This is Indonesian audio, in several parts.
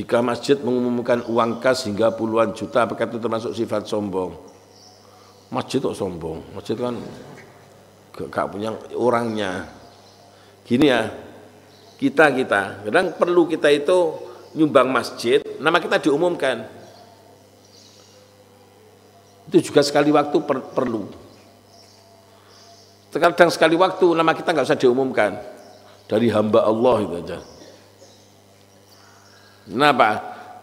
Jika masjid mengumumkan uang kas hingga puluhan juta, apakah itu termasuk sifat sombong? Masjid kok sombong? Masjid kan gak punya orangnya. Gini ya, kita kadang perlu kita itu nyumbang masjid, nama kita diumumkan. Itu juga sekali waktu perlu. Terkadang sekali waktu nama kita nggak usah diumumkan, dari hamba Allah itu aja. Kenapa?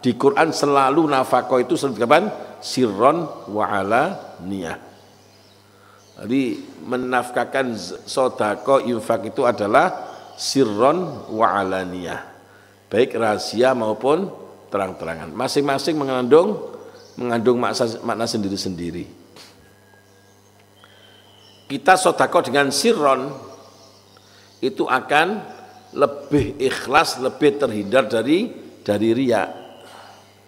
Di Quran selalu nafkah itu kapan? Sirron wa alaniyah. Jadi menafkahkan sedekah infak itu adalah sirron wa alaniyah. Baik rahasia maupun terang-terangan. Masing-masing mengandung makna sendiri-sendiri. Kita sedekah dengan sirron itu akan lebih ikhlas, lebih terhindar dari riya.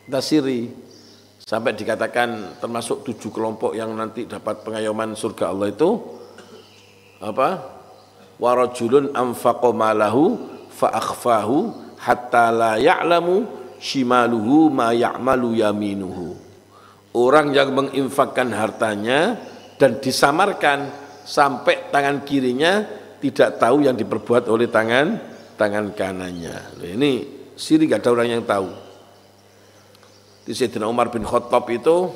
Kita siri sampai dikatakan termasuk 7 kelompok yang nanti dapat pengayoman surga Allah itu apa? Wa rajulun anfaqa malahu fa akhfahu hatta la ya'lamu shimaluhu ma ya'malu yaminuhu. Orang yang menginfakkan hartanya dan disamarkan sampai tangan kirinya tidak tahu yang diperbuat oleh tangan kanannya. Ini siri gak ada orang yang tahu. Di Sayyidina Umar bin Khattab itu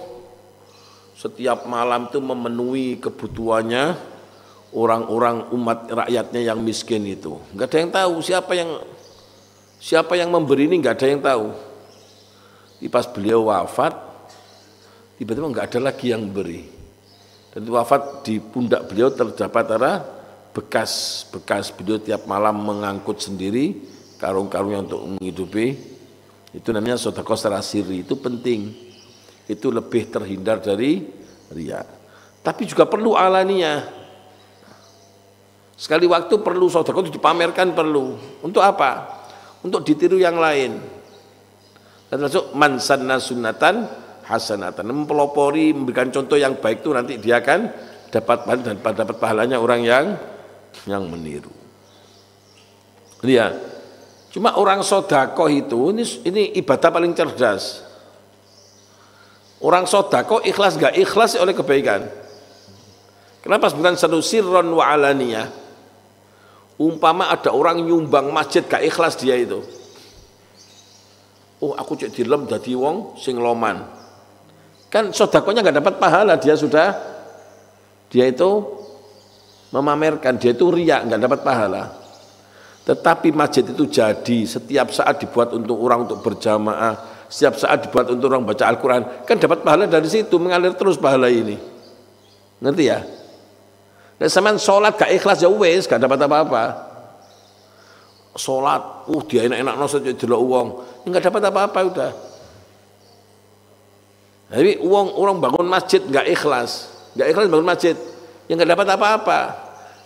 setiap malam itu memenuhi kebutuhannya orang-orang umat rakyatnya yang miskin itu. Gak ada yang tahu siapa yang memberi ini, gak ada yang tahu. Pas beliau wafat, tiba-tiba gak ada lagi yang beri. Dan wafat di pundak beliau terdapat bekas beliau tiap malam mengangkut sendiri karung-karungnya untuk menghidupi. Itu namanya sedekah secara sirri, itu penting. Itu lebih terhindar dari riya. Tapi juga perlu alaniyah. Sekali waktu perlu sedekah itu dipamerkan, perlu. Untuk apa? Untuk ditiru yang lain. Termasuk man sanna sunnatan hasanatan, mempelopori, memberikan contoh yang baik itu nanti dia akan dapat pahalanya orang yang meniru. Lihat. Cuma orang sedekah itu ini ibadah paling cerdas. Orang sedekah ikhlas gak ikhlas oleh kebaikan. Kenapa sebutan satu sirron wa alaniyah? Umpama ada orang nyumbang masjid gak ikhlas dia itu. Oh aku cek dilem dadi wong sing loman. Kan sedekahnya gak dapat pahala, dia itu memamerkan, dia itu riya, gak dapat pahala. Tetapi masjid itu jadi setiap saat dibuat untuk orang untuk berjamaah, setiap saat dibuat untuk orang baca Al-Quran, kan dapat pahala dari situ, mengalir terus pahala ini. Ngerti ya? Dan sampean sholat gak ikhlas ya wes, gak dapat apa-apa. Sholat, dia enak-enak saja delok uang, nggak dapat apa-apa udah. Jadi orang bangun masjid gak ikhlas bangun masjid, yang nggak dapat apa-apa.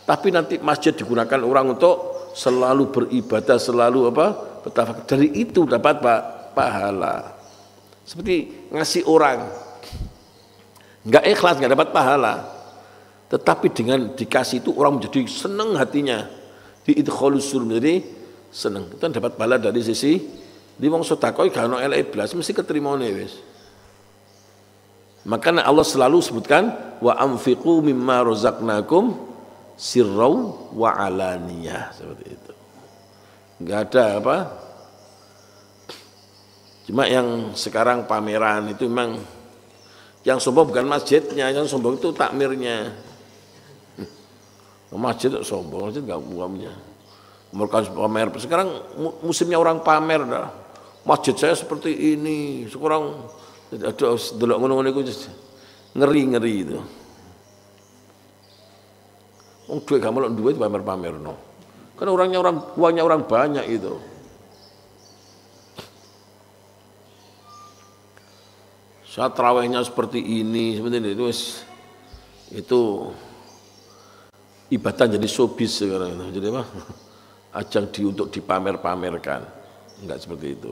Tapi nanti masjid digunakan orang untuk selalu beribadah, selalu bertafakkur. Dari itu dapat pahala. Seperti ngasih orang, nggak ikhlas nggak dapat pahala. Tetapi dengan dikasih itu orang menjadi senang hatinya. Diidkhalus surur, menjadi senang. Itu dapat pahala dari sisi di wong sedekah gak ono elek blas mesti keterimone wis. Makanya Allah selalu sebutkan wa anfiqu mimma razaqnakum sirrau wa alaniyah, seperti itu. Enggak ada apa. Cuma yang sekarang pameran itu memang yang sombong bukan masjidnya, yang sombong itu takmirnya. Masjid itu sombong, masjid enggak punya. Mereka pamer. Sekarang musimnya orang pamer dah. Masjid saya seperti ini. Sekarang ada delok ngono-ngono iku ngeri-ngeri itu. Wong duit gak melok duit pamer-pamer no. Kan uangnya orang banyak itu. Saat tarawihnya seperti ini, itu ibadah jadi showbiz sekarang. Jadi apa? Ajang untuk dipamer-pamerkan. Enggak seperti itu.